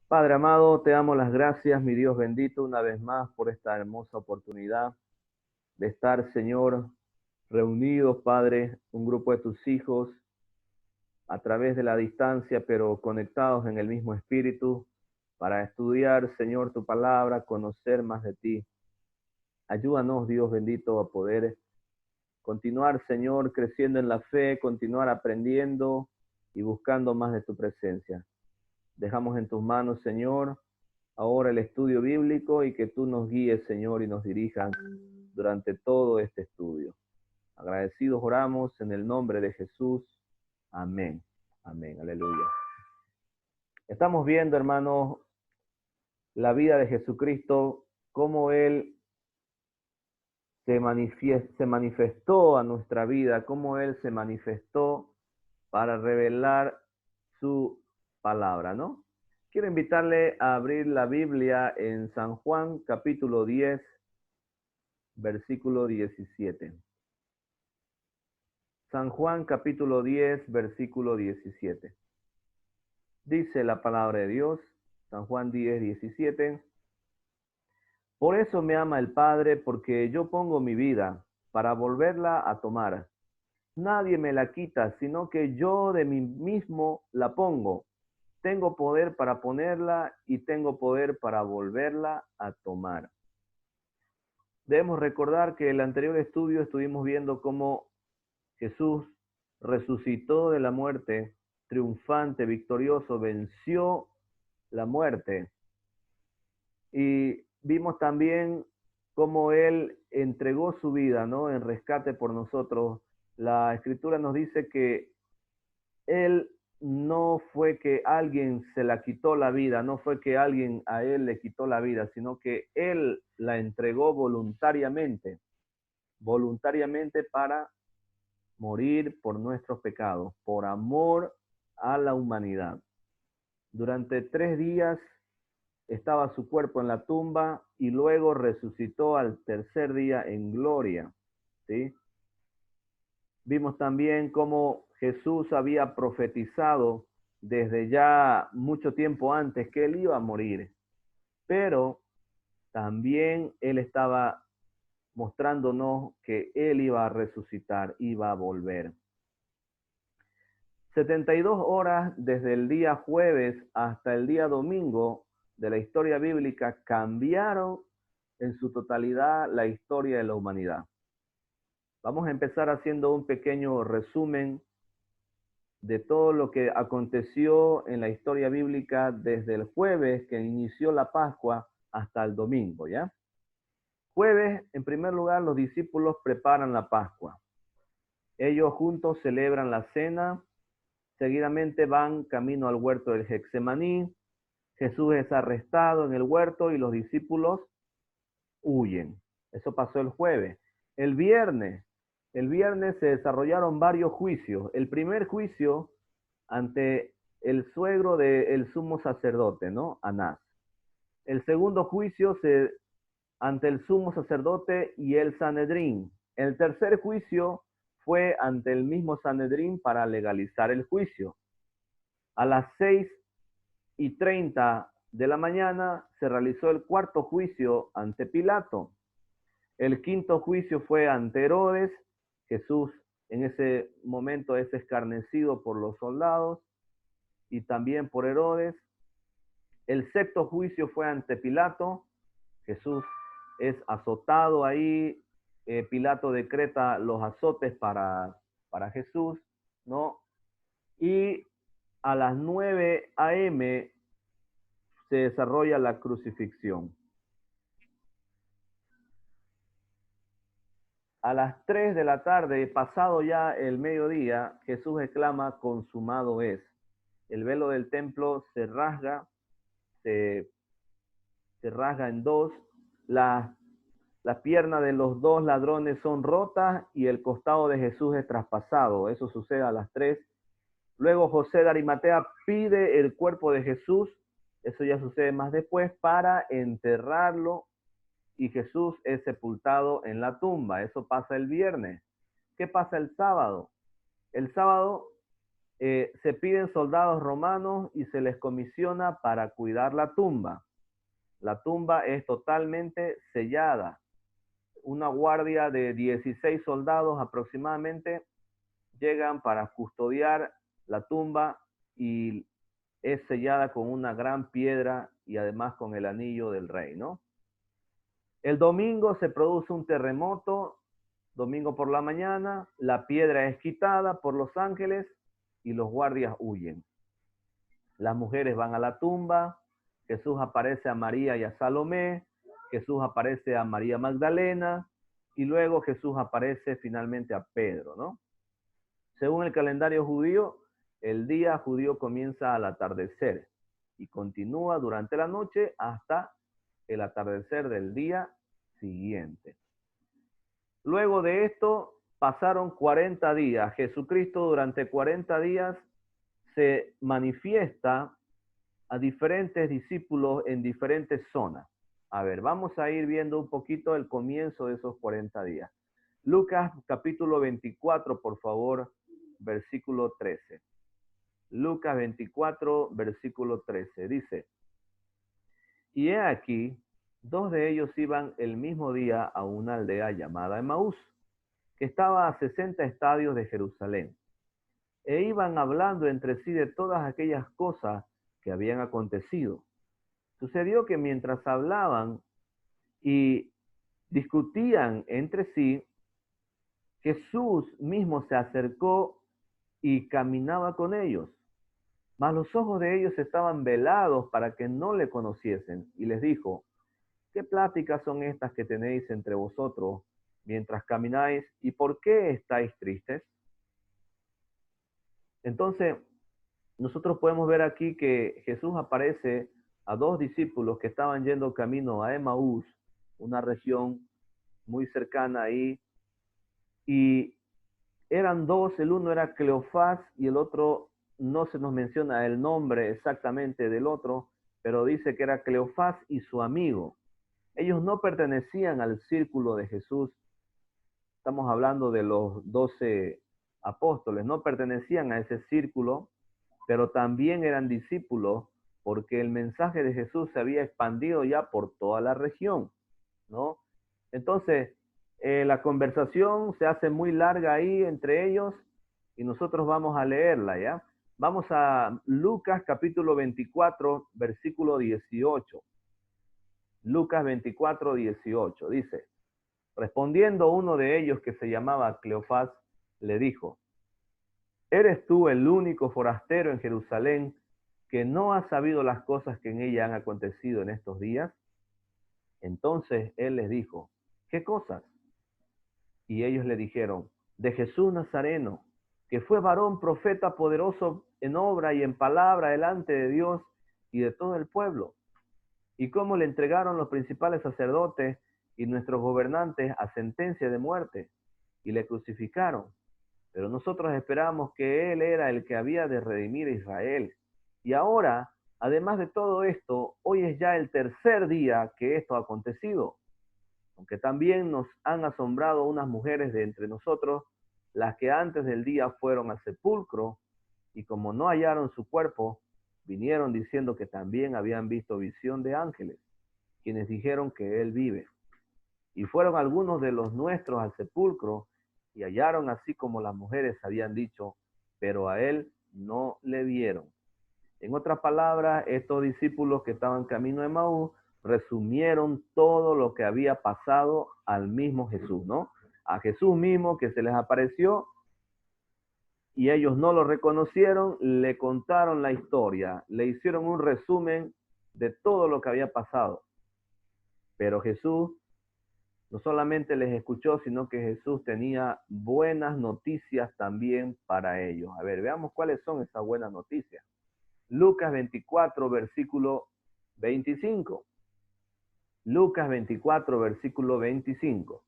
Padre amado, te damos las gracias, mi Dios bendito, una vez más por esta hermosa oportunidad de estar, Señor, reunidos, Padre, un grupo de tus hijos a través de la distancia, pero conectados en el mismo espíritu, para estudiar, Señor, tu palabra, conocer más de ti. Ayúdanos, Dios bendito, a poder continuar, Señor, creciendo en la fe, continuar aprendiendo y buscando más de tu presencia. Dejamos en tus manos, Señor, ahora el estudio bíblico y que tú nos guíes, Señor, y nos dirijas durante todo este estudio. Agradecidos oramos en el nombre de Jesús. Amén. Amén. Aleluya. Estamos viendo, hermanos, la vida de Jesucristo, cómo Él se manifestó a nuestra vida, cómo Él se manifestó para revelar su palabra, ¿no? Quiero invitarle a abrir la Biblia en San Juan, capítulo 10, versículo 17. San Juan, capítulo 10, versículo 17. Dice la palabra de Dios, San Juan 10, 17. Por eso me ama el Padre, porque yo pongo mi vida para volverla a tomar. Nadie me la quita, sino que yo de mí mismo la pongo. Tengo poder para ponerla y tengo poder para volverla a tomar. Debemos recordar que en el anterior estudio estuvimos viendo cómo Jesús resucitó de la muerte, triunfante, victorioso, venció la muerte. Y vimos también cómo Él entregó su vida, ¿no? En rescate por nosotros. La Escritura nos dice que Él no fue que alguien se la quitó la vida, no fue que alguien a Él le quitó la vida, sino que Él la entregó voluntariamente para morir por nuestros pecados, por amor a la humanidad. Durante 3 días estaba su cuerpo en la tumba y luego resucitó al tercer día en gloria, ¿sí? Vimos también cómo Jesús había profetizado desde ya mucho tiempo antes que él iba a morir, pero también él estaba mostrándonos que él iba a resucitar, iba a volver. 72 horas desde el día jueves hasta el día domingo de la historia bíblica cambiaron en su totalidad la historia de la humanidad. Vamos a empezar haciendo un pequeño resumen de todo lo que aconteció en la historia bíblica desde el jueves que inició la Pascua hasta el domingo, ¿ya? Jueves, en primer lugar, los discípulos preparan la Pascua. Ellos juntos celebran la cena. Seguidamente van camino al huerto del Getsemaní. Jesús es arrestado en el huerto y los discípulos huyen. Eso pasó el jueves. El viernes se desarrollaron varios juicios. El primer juicio ante el suegro del sumo sacerdote, ¿no? Anás. El segundo juicio ante el sumo sacerdote y el Sanedrín. El tercer juicio fue ante el mismo Sanedrín para legalizar el juicio. A las 6:30 de la mañana se realizó el cuarto juicio ante Pilato. El quinto juicio fue ante Herodes. Jesús en ese momento es escarnecido por los soldados y también por Herodes. El sexto juicio fue ante Pilato. Jesús es azotado ahí. Pilato decreta los azotes para Jesús, ¿no? Y a las 9 a.m. se desarrolla la crucifixión. A las 3 de la tarde, pasado ya el mediodía, Jesús exclama, consumado es. El velo del templo se rasga, se rasga en dos, las piernas de los dos ladrones son rotas y el costado de Jesús es traspasado. Eso sucede a las 3. Luego José de Arimatea pide el cuerpo de Jesús, eso ya sucede más después, para enterrarlo y Jesús es sepultado en la tumba. Eso pasa el viernes. ¿Qué pasa el sábado? El sábado se piden soldados romanos y se les comisiona para cuidar la tumba. La tumba es totalmente sellada. Una guardia de 16 soldados aproximadamente llegan para custodiar la tumba y es sellada con una gran piedra y además con el anillo del rey, ¿no? El domingo se produce un terremoto, domingo por la mañana, la piedra es quitada por los ángeles y los guardias huyen. Las mujeres van a la tumba, Jesús aparece a María y a Salomé, Jesús aparece a María Magdalena y luego Jesús aparece finalmente a Pedro, ¿no? Según el calendario judío, el día judío comienza al atardecer y continúa durante la noche hasta el atardecer del día siguiente. Luego de esto pasaron 40 días. Jesucristo durante 40 días se manifiesta a diferentes discípulos en diferentes zonas. A ver, vamos a ir viendo un poquito el comienzo de esos 40 días. Lucas capítulo 24, por favor, versículo 13. Lucas 24, versículo 13. Dice, y he aquí, dos de ellos iban el mismo día a una aldea llamada Emaús, que estaba a 60 estadios de Jerusalén, e iban hablando entre sí de todas aquellas cosas que habían acontecido. Sucedió que mientras hablaban y discutían entre sí, Jesús mismo se acercó y caminaba con ellos. Mas los ojos de ellos estaban velados para que no le conociesen. Y les dijo, ¿qué pláticas son estas que tenéis entre vosotros mientras camináis? ¿Y por qué estáis tristes? Entonces, nosotros podemos ver aquí que Jesús aparece a dos discípulos que estaban yendo camino a Emaús, una región muy cercana ahí, y eran dos, el uno era Cleofás y el otro no se nos menciona el nombre exactamente del otro, pero dice que era Cleofás y su amigo. Ellos no pertenecían al círculo de Jesús, estamos hablando de los 12 apóstoles, no pertenecían a ese círculo, pero también eran discípulos porque el mensaje de Jesús se había expandido ya por toda la región, ¿no? Entonces, la conversación se hace muy larga ahí entre ellos y nosotros vamos a leerla, ¿ya? Vamos a Lucas capítulo 24, versículo 18. Lucas 24, 18, dice, respondiendo uno de ellos que se llamaba Cleofás, le dijo, ¿eres tú el único forastero en Jerusalén que no ha sabido las cosas que en ella han acontecido en estos días? Entonces él les dijo, ¿qué cosas? Y ellos le dijeron, de Jesús Nazareno, que fue varón profeta poderoso en obra y en palabra delante de Dios y de todo el pueblo. Y cómo le entregaron los principales sacerdotes y nuestros gobernantes a sentencia de muerte y le crucificaron. Pero nosotros esperamos que Él era el que había de redimir a Israel. Y ahora, además de todo esto, hoy es ya el tercer día que esto ha acontecido. Aunque también nos han asombrado unas mujeres de entre nosotros, las que antes del día fueron al sepulcro, y como no hallaron su cuerpo, vinieron diciendo que también habían visto visión de ángeles, quienes dijeron que Él vive. Y fueron algunos de los nuestros al sepulcro, y hallaron así como las mujeres habían dicho, pero a Él no le vieron. En otras palabras, estos discípulos que estaban camino a Emaús resumieron todo lo que había pasado al mismo Jesús, ¿no? A Jesús mismo que se les apareció y ellos no lo reconocieron, le contaron la historia, le hicieron un resumen de todo lo que había pasado. Pero Jesús no solamente les escuchó, sino que Jesús tenía buenas noticias también para ellos. A ver, veamos cuáles son esas buenas noticias. Lucas 24, versículo 25. Lucas 24, versículo 25.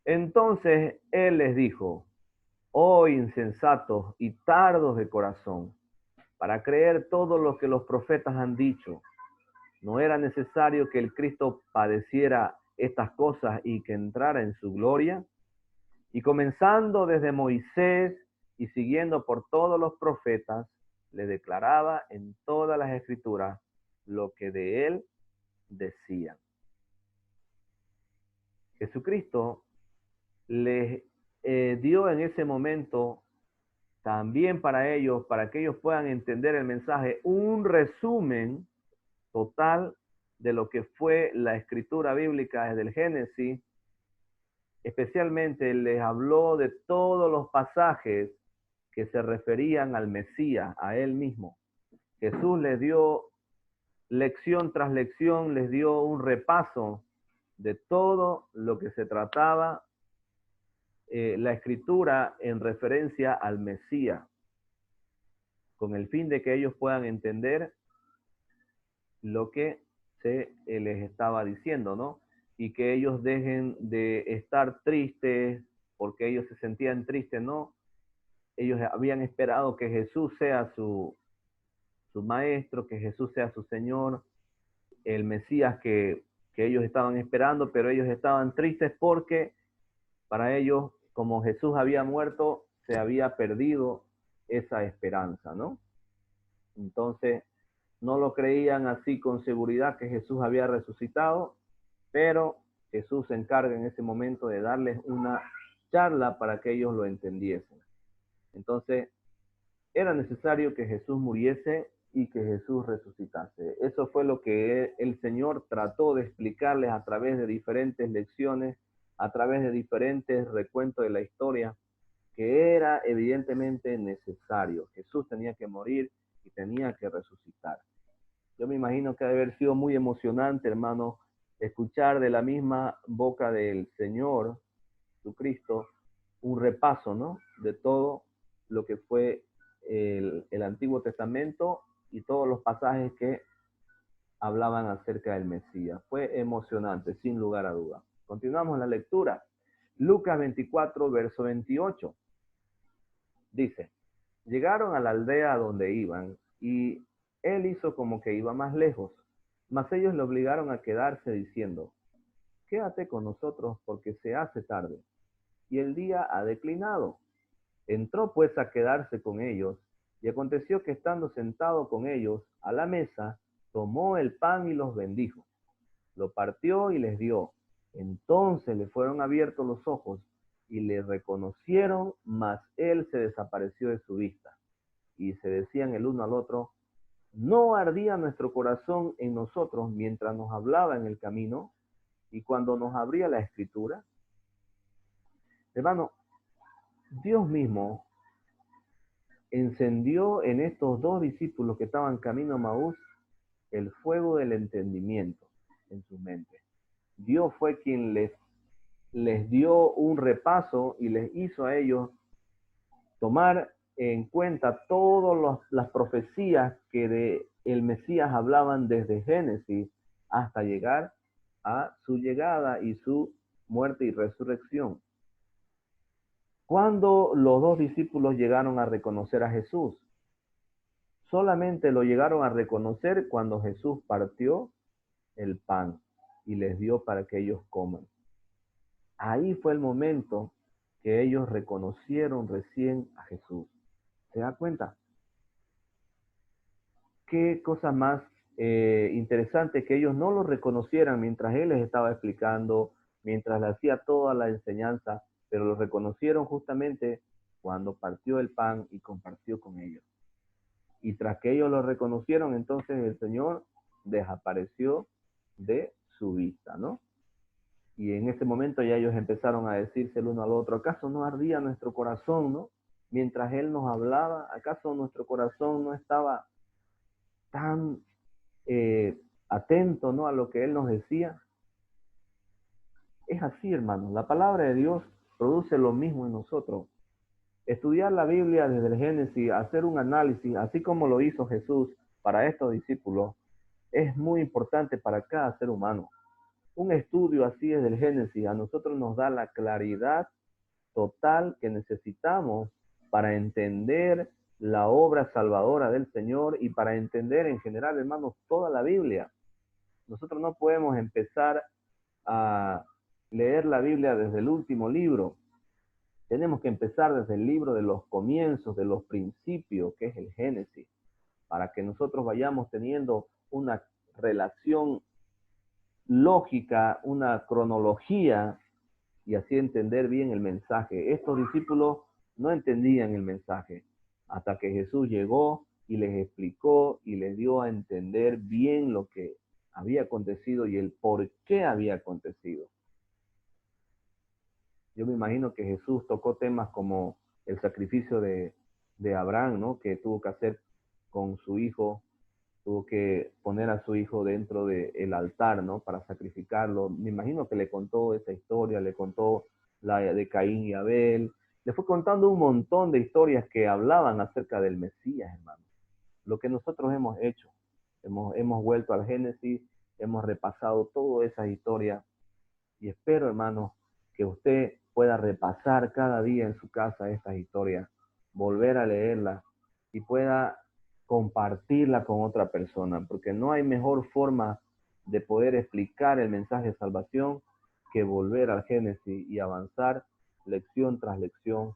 Entonces él les dijo, oh insensatos y tardos de corazón, para creer todo lo que los profetas han dicho. ¿No era necesario que el Cristo padeciera estas cosas y que entrara en su gloria? Y comenzando desde Moisés y siguiendo por todos los profetas, le declaraba en todas las escrituras lo que de él decían. Jesucristo les dio en ese momento también para ellos, para que ellos puedan entender el mensaje, un resumen total de lo que fue la escritura bíblica desde el Génesis. Especialmente les habló de todos los pasajes que se referían al Mesías, a él mismo. Jesús les dio lección tras lección, les dio un repaso de todo lo que se trataba la escritura en referencia al Mesías, con el fin de que ellos puedan entender lo que se les estaba diciendo, ¿no? Y que ellos dejen de estar tristes porque ellos se sentían tristes, ¿no? Ellos habían esperado que Jesús sea su maestro, que Jesús sea su Señor, el Mesías que ellos estaban esperando, pero ellos estaban tristes porque para ellos, como Jesús había muerto, se había perdido esa esperanza, ¿no? Entonces, no lo creían así con seguridad que Jesús había resucitado, pero Jesús se encarga en ese momento de darles una charla para que ellos lo entendiesen. Entonces, era necesario que Jesús muriese y que Jesús resucitase. Eso fue lo que el Señor trató de explicarles a través de diferentes lecciones, a través de diferentes recuentos de la historia, que era evidentemente necesario. Jesús tenía que morir y tenía que resucitar. Yo me imagino que debe haber sido muy emocionante, hermano, escuchar de la misma boca del Señor Jesucristo un repaso, ¿no? De todo lo que fue el Antiguo Testamento y todos los pasajes que hablaban acerca del Mesías. Fue emocionante, sin lugar a duda. Continuamos la lectura. Lucas 24, verso 28. Dice, llegaron a la aldea donde iban y él hizo como que iba más lejos, mas ellos le obligaron a quedarse diciendo, quédate con nosotros porque se hace tarde y el día ha declinado. Entró pues a quedarse con ellos, y aconteció que estando sentado con ellos a la mesa, tomó el pan y los bendijo. Lo partió y les dio. Entonces le fueron abiertos los ojos y le reconocieron, mas él se desapareció de su vista. Y se decían el uno al otro, ¿no ardía nuestro corazón en nosotros mientras nos hablaba en el camino y cuando nos abría la escritura? Hermano, Dios mismo encendió en estos dos discípulos que estaban camino a Maús el fuego del entendimiento en su mente. Dios fue quien les dio un repaso y les hizo a ellos tomar en cuenta todas las profecías que de el Mesías hablaban desde Génesis hasta llegar a su llegada y su muerte y resurrección. Cuando los dos discípulos llegaron a reconocer a Jesús, solamente lo llegaron a reconocer cuando Jesús partió el pan y les dio para que ellos coman. Ahí fue el momento que ellos reconocieron recién a Jesús. ¿Se da cuenta? Qué cosa más interesante que ellos no lo reconocieran mientras Él les estaba explicando, mientras le hacía toda la enseñanza, pero lo reconocieron justamente cuando partió el pan y compartió con ellos. Y tras que ellos lo reconocieron, entonces el Señor desapareció de su vista, ¿no? Y en ese momento ya ellos empezaron a decirse el uno al otro, ¿acaso no ardía nuestro corazón, no? Mientras Él nos hablaba, ¿acaso nuestro corazón no estaba tan atento, ¿no? A lo que Él nos decía? Es así, hermanos. La palabra de Dios produce lo mismo en nosotros. Estudiar la Biblia desde el Génesis, hacer un análisis, así como lo hizo Jesús para estos discípulos, es muy importante para cada ser humano. Un estudio así desde el Génesis a nosotros nos da la claridad total que necesitamos para entender la obra salvadora del Señor y para entender en general, hermanos, toda la Biblia. Nosotros no podemos empezar a leer la Biblia desde el último libro. Tenemos que empezar desde el libro de los comienzos, de los principios, que es el Génesis, para que nosotros vayamos teniendo una relación lógica, una cronología y así entender bien el mensaje. Estos discípulos no entendían el mensaje hasta que Jesús llegó y les explicó y les dio a entender bien lo que había acontecido y el por qué había acontecido. Yo me imagino que Jesús tocó temas como el sacrificio de Abraham, ¿no? Que tuvo que hacer con su hijo, tuvo que poner a su hijo dentro del altar, ¿no? Para sacrificarlo. Me imagino que le contó esa historia, le contó la de Caín y Abel, le fue contando un montón de historias que hablaban acerca del Mesías, hermano. Lo que nosotros hemos hecho, hemos vuelto al Génesis, hemos repasado todas esas historias y espero, hermano, que usted pueda repasar cada día en su casa estas historias, volver a leerlas y pueda compartirla con otra persona, porque no hay mejor forma de poder explicar el mensaje de salvación que volver al Génesis y avanzar lección tras lección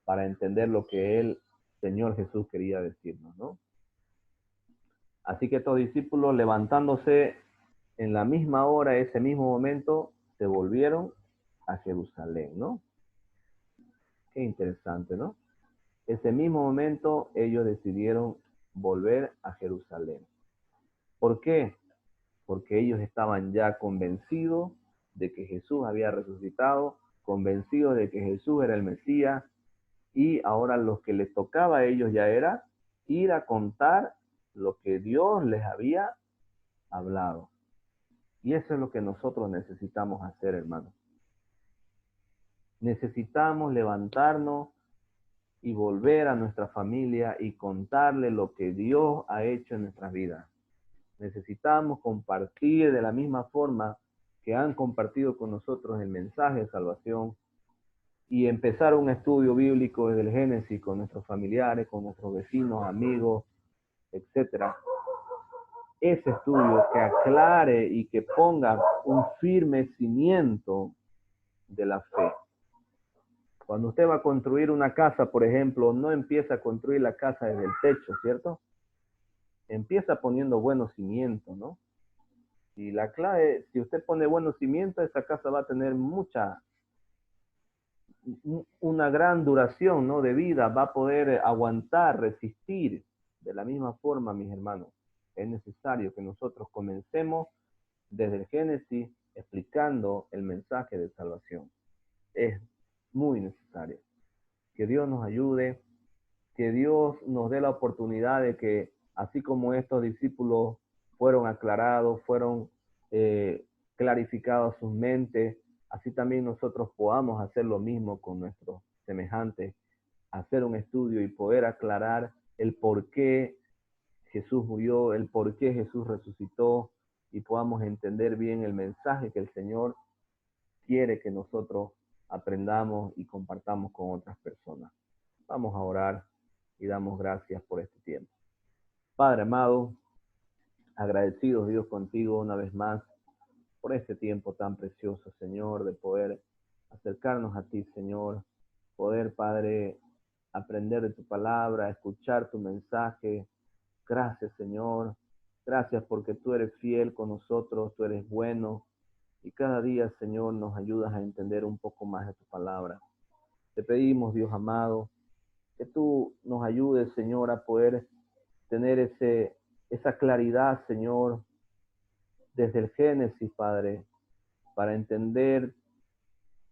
para entender lo que el Señor Jesús quería decirnos, ¿no? Así que estos discípulos, levantándose en la misma hora, ese mismo momento, se volvieron a Jerusalén, ¿no? Qué interesante, ¿no? Ese mismo momento ellos decidieron volver a Jerusalén. ¿Por qué? Porque ellos estaban ya convencidos de que Jesús había resucitado, convencidos de que Jesús era el Mesías, y ahora lo que les tocaba a ellos ya era ir a contar lo que Dios les había hablado. Y eso es lo que nosotros necesitamos hacer, hermanos. Necesitamos levantarnos y volver a nuestra familia y contarle lo que Dios ha hecho en nuestras vidas. Necesitamos compartir de la misma forma que han compartido con nosotros el mensaje de salvación y empezar un estudio bíblico desde el Génesis con nuestros familiares, con nuestros vecinos, amigos, etcétera. Ese estudio que aclare y que ponga un firme cimiento de la fe. Cuando usted va a construir una casa, por ejemplo, no empieza a construir la casa desde el techo, ¿cierto? Empieza poniendo buenos cimientos, ¿no? Y la clave, si usted pone buenos cimientos, esa casa va a tener una gran duración, ¿no? De vida, va a poder aguantar, resistir. De la misma forma, mis hermanos, es necesario que nosotros comencemos desde el Génesis explicando el mensaje de salvación. Es muy necesario. Que Dios nos ayude, que Dios nos dé la oportunidad de que, así como estos discípulos fueron aclarados, fueron clarificados sus mentes, así también nosotros podamos hacer lo mismo con nuestros semejantes, hacer un estudio y poder aclarar el por qué Jesús murió, el por qué Jesús resucitó y podamos entender bien el mensaje que el Señor quiere que nosotros aprendamos y compartamos con otras personas. Vamos a orar y damos gracias por este tiempo. Padre amado, agradecidos Dios contigo una vez más por este tiempo tan precioso, Señor, de poder acercarnos a ti, Señor, poder, Padre, aprender de tu palabra, escuchar tu mensaje. Gracias, Señor. Gracias porque tú eres fiel con nosotros, tú eres bueno y cada día, Señor, nos ayudas a entender un poco más de tu palabra. Te pedimos, Dios amado, que tú nos ayudes, Señor, a poder tener esa claridad, Señor, desde el Génesis, Padre, para entender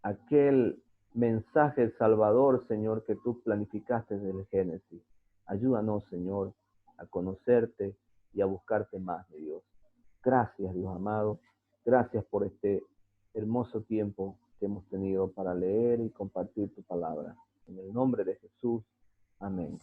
aquel mensaje salvador, Señor, que tú planificaste desde el Génesis. Ayúdanos, Señor, a conocerte y a buscarte más, mi Dios. Gracias, Dios amado. Gracias por este hermoso tiempo que hemos tenido para leer y compartir tu palabra. En el nombre de Jesús. Amén.